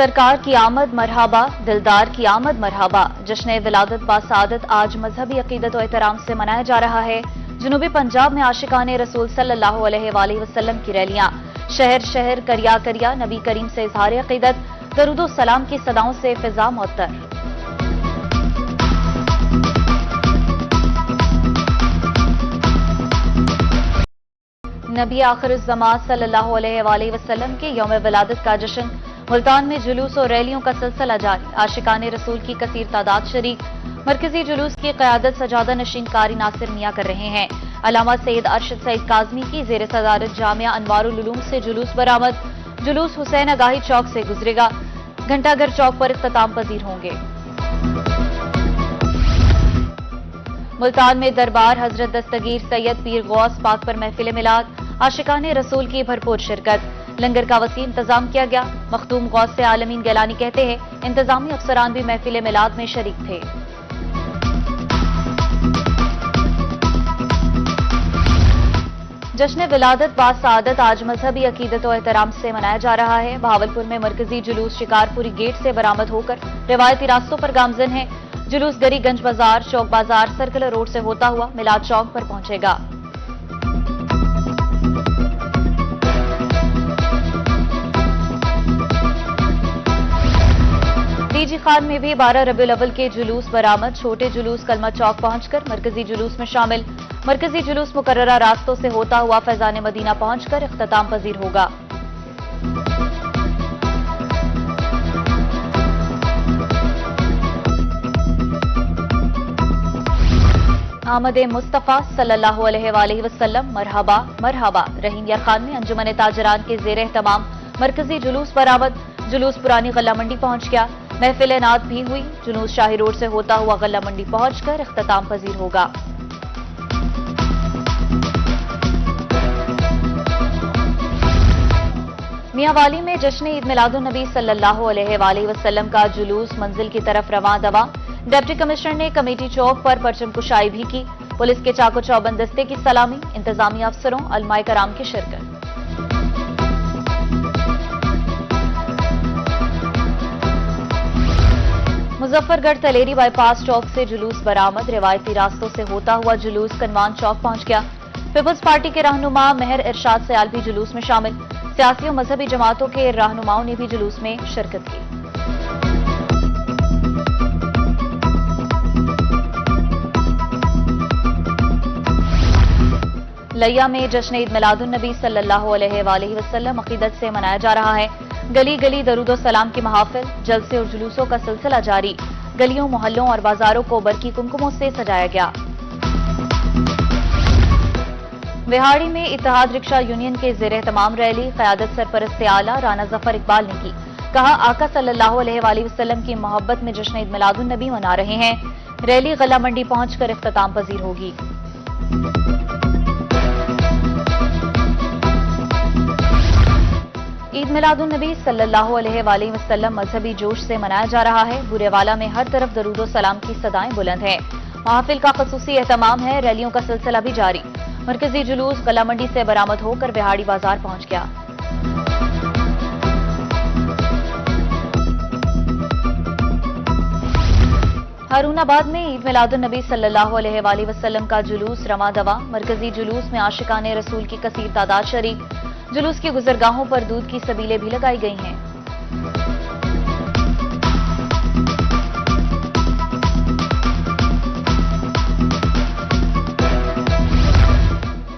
सरकार की आमद मरहबा, दिलदार की आमद मरहबा। जश्न विलादत बासादत आज मजहबी अकीदत और एहतराम से मनाया जा रहा है। जनूबी पंजाब में आशिकाने रसूल सल्लल्लाहु अलैहि वसल्लम की रैलियां। शहर शहर करिया करिया नबी करीम से इजहार अकीदत, दरूदो सलाम की सदाओं से फिजा मुअत्तर। नबी आखिरुज़्ज़मा सल्लल्लाहु अलैहि वसल्लम के यौम विलादत का जश्न। मुल्तान में जुलूस और रैलियों का सिलसिला जारी। आशिकाने रसूल की कसीर तादाद शरीक। मरकजी जुलूस की क़यादत सजादा नशीन कारी नासिर मियां कर रहे हैं। अल्लामा सैयद अरशद सईद काज़मी की ज़ेर सदारत जामिया अनवारुल उलूम से जुलूस बरामद। जुलूस हुसैन अगाही चौक से गुजरेगा। घंटाघर चौक पर इख्तिताम पजीर होंगे। मुल्तान में दरबार हजरत दस्तगीर सैयद पीर गौस पाक पर महफिल मिलाद। आशिकाने रसूल की भरपूर शिरकत। लंगर का वसी इंतजाम किया गया। मखदूम गौस से आलमीन गैलानी कहते हैं, इंतजामी अफसरान भी महफिल मिलाद में शरीक थे। जश्न विलादत बासादत आज मजहबी अकीदत और एहतराम से मनाया जा रहा है। बहावलपुर में मरकजी जुलूस शिकारपुरी गेट से बरामद होकर रिवायती रास्तों पर गामजन है। जुलूस गरीगंज बाजार, चौक बाजार, सर्कुलर रोड से होता हुआ मिलाद चौक पर पहुंचेगा। डीजी खान में भी 12 रबीउल अव्वल के जुलूस बरामद। छोटे जुलूस कलमा चौक पहुंचकर मरकजी जुलूस में शामिल। मरकजी जुलूस मुकर्ररा रास्तों से होता हुआ फैजान मदीना पहुंचकर इख्तिताम पजीर होगा। आमद मुस्तफा सल्लल्लाहु अलैहि वसल्लम मरहबा मरहबा। रहीम यार खान में अंजुमन ताजरान के जेर एहतमाम मरकजी जुलूस बरामद। जुलूस पुरानी गल्ला मंडी पहुंच गया। महफिल नात भी हुई। जुलूस शाही रोड से होता हुआ गल्ला मंडी पहुंचकर इख्तिताम पजीर होगा। मियांवाली में जश्न ईद मिलादुन नबी सल्लल्लाहु अलैहि वसल्लम का जुलूस मंजिल की तरफ रवां दवा। डिप्टी कमिश्नर ने कमेटी चौक पर परचम कुशाई भी की। पुलिस के चाको चौबंद दस्ते की सलामी। इंतजामी अफसरों अलमाए कराम की शिरकत। मुजफ्फरगढ़ तलेरी बाईपास चौक से जुलूस बरामद। रिवायती रास्तों से होता हुआ जुलूस कनवान चौक पहुंच गया। पीपल्स पार्टी के रहनुमा मेहर इरशाद सयाल भी जुलूस में शामिल। सियासी और मजहबी जमातों के रहनुमाओं ने भी जुलूस में शिरकत की। लिया में जश्न ईद मिलादुन नबी सल्लल्लाहु अलैहि वसल्लम अकीदत से मनाया जा रहा है। गली गली दरूदो सलाम की महाफिल, जलसे और जुलूसों का सिलसिला जारी। गलियों, मोहल्लों और बाजारों को बरकी कुमकुमों से सजाया गया। विहाड़ी में इत्तेहाद रिक्शा यूनियन के जेर एहतमाम रैली। क़यादत सरपरस्त आला राना जफर इकबाल ने की। कहा, आका सल्लल्लाहु अलैहि वसल्लम की मोहब्बत में जश्न ईद मिलादुन नबी मना रहे हैं। रैली गला मंडी पहुंचकर इख्तिताम पजीर होगी। ईद मिलादुन नबी सल्लल्लाहु अलैहि वसल्लम मजहबी जोश से मनाया जा रहा है। बुरेवाला में हर तरफ दरूदो सलाम की सदाएं बुलंद हैं। महफिल का खसूसी एहतमाम है। रैलियों का सिलसिला भी जारी। मरकजी जुलूस गला मंडी से बरामद होकर बिहाड़ी बाजार पहुंच गया। हारूनाबाद में ईद मिलादुन नबी सल्लल्लाहु अलैहि वसल्लम का जुलूस रवां दवा। मरकजी जुलूस में आशिकाने रसूल की कसीर तादाद शरीक। जुलूस की गुजरगाहों पर दूध की सबीलें भी लगाई गई हैं।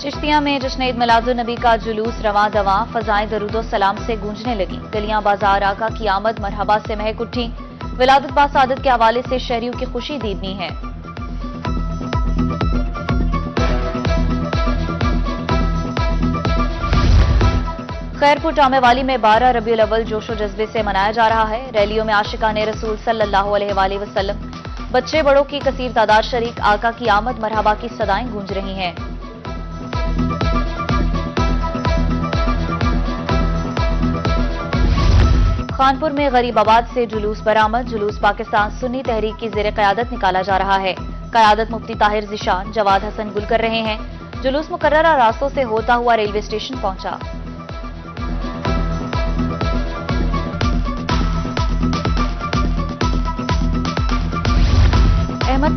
चिश्तिया में जश्न ईद मिलादुन नबी का जुलूस रवां दवा। फजाएं दरूदो सलाम से गूंजने लगी। गलियां बाजार आका की आमद मरहबा से महक उठी। विलादत बासादत के हवाले से शहरियों की खुशी दीदनी है। खैरपुर टामेवाली में 12 रबीउल अव्वल जोशो जज्बे से मनाया जा रहा है। रैलियों में आशिकाने रसूल सल्लल्लाहु अलैहि वसल्लम, बच्चे बड़ों की कसीर तादाद शरीक। आका की आमद मरहबा की सदाएं गूंज रही हैं। खानपुर में गरीबाबाद से जुलूस बरामद। जुलूस पाकिस्तान सुन्नी तहरीक की ज़ेर क़यादत निकाला जा रहा है। क़यादत मुफ्ती ताहिर ज़िशान, जवाद हसन गुल कर रहे हैं। जुलूस मुकर्ररा रास्तों से होता हुआ रेलवे स्टेशन पहुंचा।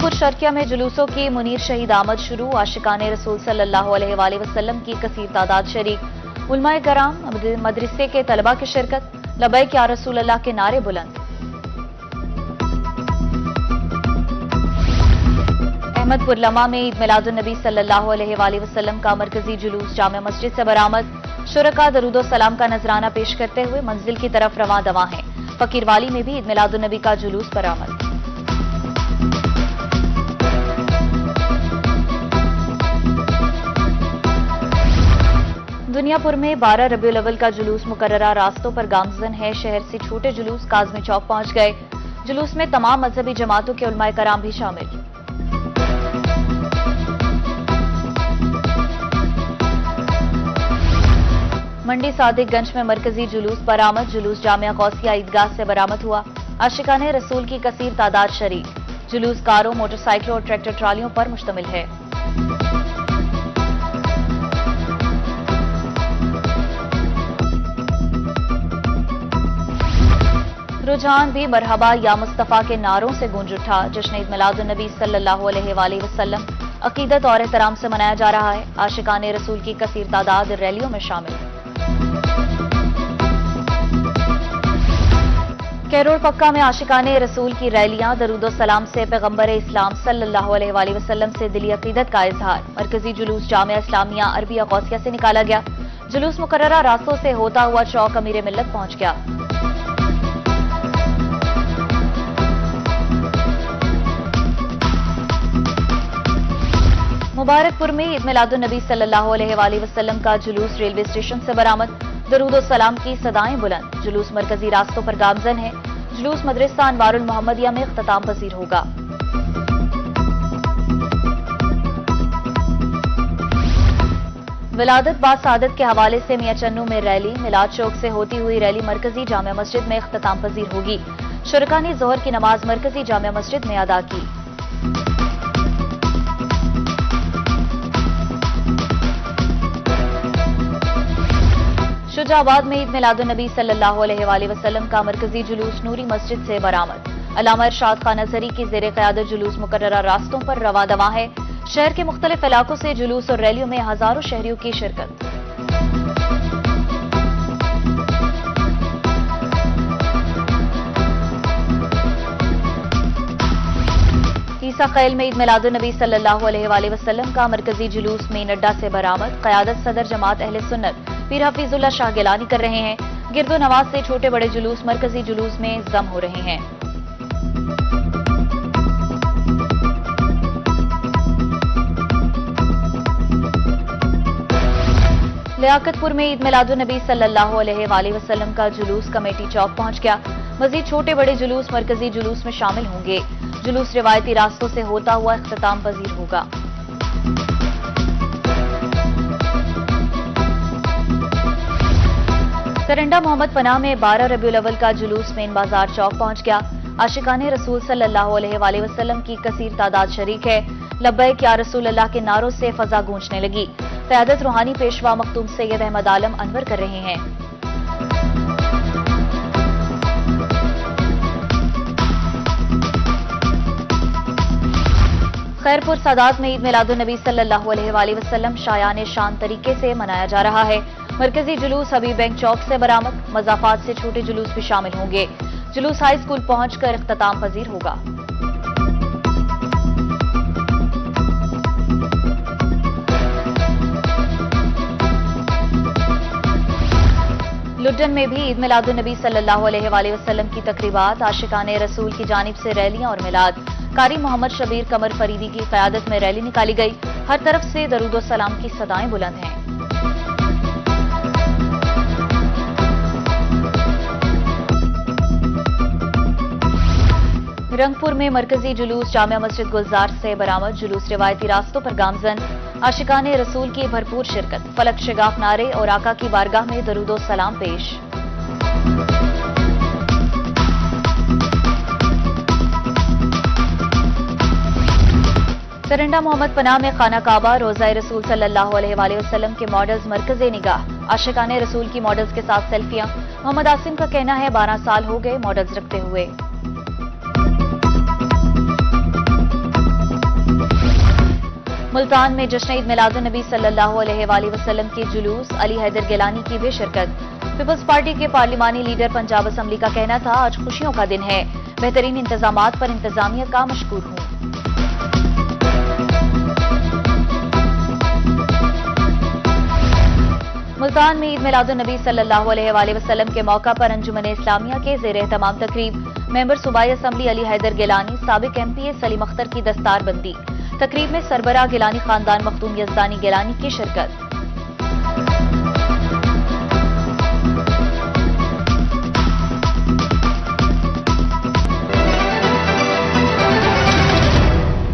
अहमदपुर शर्किया में जुलूसों की मुनीर शहीद आमद शुरू। आशिकाने रसूल सल्लल्लाहु अलैहि वसल्लम की कसीर तादाद शरीक। उलमाए कराम मदरसे के तलबा की शिरकत। लबैक या रसूल अल्लाह के नारे बुलंद। अहमदपुर लमा में ईद मिलादुन नबी सल्लल्लाहु अलैहि वसल्लम का मरकजी जुलूस जामिया मस्जिद से बरामद। शुरका दरूदो सलाम का नजराना पेश करते हुए मंजिल की तरफ रवां दवा हैं। फकीरवाली में भी ईद मिलादुन नबी का जुलूस बरामद। दुनियापुर में 12 रबीउल अव्वल का जुलूस मुकर्ररा रास्तों पर गामजन है। शहर से छोटे जुलूस काज़मी चौक पहुंच गए। जुलूस में तमाम मजहबी जमातों के उलमाए कराम भी शामिल। मंडी सादिकगंज में मरकजी जुलूस बरामद। जुलूस जामिया गौसिया ईदगाह से बरामद हुआ। आशिकाने रसूल की कसीर तादाद शरीक। जुलूस कारों, मोटरसाइकिलों और ट्रैक्टर ट्रालियों पर मुश्तमिल है। रुझान भी मरहबा या मुस्तफा के नारों से गूंज उठा। जश्न ईद मिलादुन नबी सल्लल्लाहु अलैहि वसल्लम अकीदत और एहतराम से मनाया जा रहा है। आशिकाने रसूल की कसीर तादाद रैलियों में शामिल। कैरोल पक्का में आशिकाने रसूल की रैलियां। दरूदो सलाम से पैगंबर इस्लाम सल्लल्लाहु अलैहि वसल्लम से दिली अकीदत का इजहार। मरकजी जुलूस जामिया इस्लामिया अरबिया गौसिया से निकाला गया। जुलूस मुकर्ररा रास्तों से होता हुआ चौक अमीर मिल्लत पहुंच गया। मुबारकपुर में ईद मिलादुन नबी सल्लल्लाहु अलैहि वसल्लम का जुलूस रेलवे स्टेशन से बरामद। दरूदो सलाम की सदाएं बुलंद। जुलूस मरकजी रास्तों पर गामजन है। जुलूस मदरसा अनवारुल मोहम्मदिया में इख्तिताम पजीर होगा। विलादत बा सादत के हवाले से मियां चन्नू में रैली। मिलाद चौक से होती हुई रैली मरकजी जामिया मस्जिद में इख्तिताम पजीर होगी। शुरका ने जोहर की नमाज मरकजी जामिया मस्जिद में अदा की। शुजाबाद में ईद मिलादुन नबी सल्लल्लाहु अलैहि वसल्लम का मरकजी जुलूस नूरी मस्जिद से बरामद। अल्लामा इरशाद खान नजरी की जेर क़यादत जुलूस मुकर्ररा रास्तों पर रवां दवा है। शहर के मुख्तलिफ इलाकों से जुलूस और रैलियों में हजारों शहरियों की शिरकत। ईसा खैल में ईद मिलादुन नबी सल्लल्लाहु अलैहि वसल्लम का मरकजी जुलूस में नड्डा से बरामद। क़यादत सदर जमात अहले सुन्नत पीर हफीजुल्लाह शाह गिलानी कर रहे हैं। गिरदो नवाज से छोटे बड़े जुलूस मरकजी जुलूस में जम हो रहे हैं। लियाकतपुर में ईद मिलादुन नबी सल्लल्लाहु अलैहि वसल्लम का जुलूस कमेटी चौक पहुंच गया। मजीद छोटे बड़े जुलूस मरकजी जुलूस में शामिल होंगे। जुलूस रिवायती रास्तों से होता हुआ इख्तिताम पजीर होगा। सरंडा मोहम्मद पनाह में 12 रबीउल अव्वल का जुलूस मेन बाजार चौक पहुंच गया। आशिकाने रसूल सल्लल्लाहु अलैहि वसल्लम की कसीर तादाद शरीक है। लब्बैक या रसूल अल्लाह के नारों से फजा गूंजने लगी। क़यादत रूहानी पेशवा मखदूम सैयद अहमद आलम अनवर कर रहे हैं। खैरपुर सादात में ईद मिलादुन नबी सल्लल्लाहु अलैहि वसल्लम शायान शान तरीके से मनाया जा रहा है। मरकजी जुलूस हबीब बैंक चौक से बरामद। मज़ाफात से छोटे जुलूस भी शामिल होंगे। जुलूस हाई स्कूल पहुंचकर इख्तिताम पजीर होगा। लुड्डन में भी ईद मिलादुन नबी सल्लल्लाहु अलैहि वसल्लम की तकरीबात। आशिकाने रसूल की जानिब से रैलियां और मिलाद। कारी मोहम्मद शबीर कमर फरीदी की क़यादत में रैली निकाली गई। हर तरफ से दरूदो सलाम की सदाएं बुलंद हैं। रंगपुर में मरकजी जुलूस जामिया मस्जिद गुलजार से बरामद। जुलूस रिवायती रास्तों पर गामजन। आशिकाने रसूल की भरपूर शिरकत। फलक शिगाफ नारे और आका की बारगाह में दरूदो सलाम पेश। सरंडा मोहम्मद पनाह में खाना काबा रोज़ा रसूल सल्लल्लाहु अलैहि वसल्लम के मॉडल्स मरकज़े निगाह। आशिकाने रसूल की मॉडल्स के साथ सेल्फियां। मोहम्मद आसिम का कहना है 12 साल हो गए मॉडल्स रखते हुए। मुल्तान में जश्न ईद मिलादुन्नबी सल्लल्लाहु अलैहि वसल्लम के जुलूस, अली हैदर गिलानी की भी शिरकत। पीपल्स पार्टी के पार्लिमानी लीडर पंजाब असम्बली का कहना था, आज खुशियों का दिन है, बेहतरीन इंतजामात पर इंतजामिया का मशकूर हूं। मुल्तान में ईद मिलादुन्नबी सल्लल्लाहु अलैहि वसल्लम के मौका पर अंजुमन इस्लामिया के ज़ेर एहतमाम तकरीब मेंबर सूबाई असम्बली अली हैदर गिलानी, साबिक MP सलीम अख्तर की दस्तारबंदी। तकरीब में सरबराह गिलानी खानदान मखदूम यज़दानी गिलानी की शिरकत।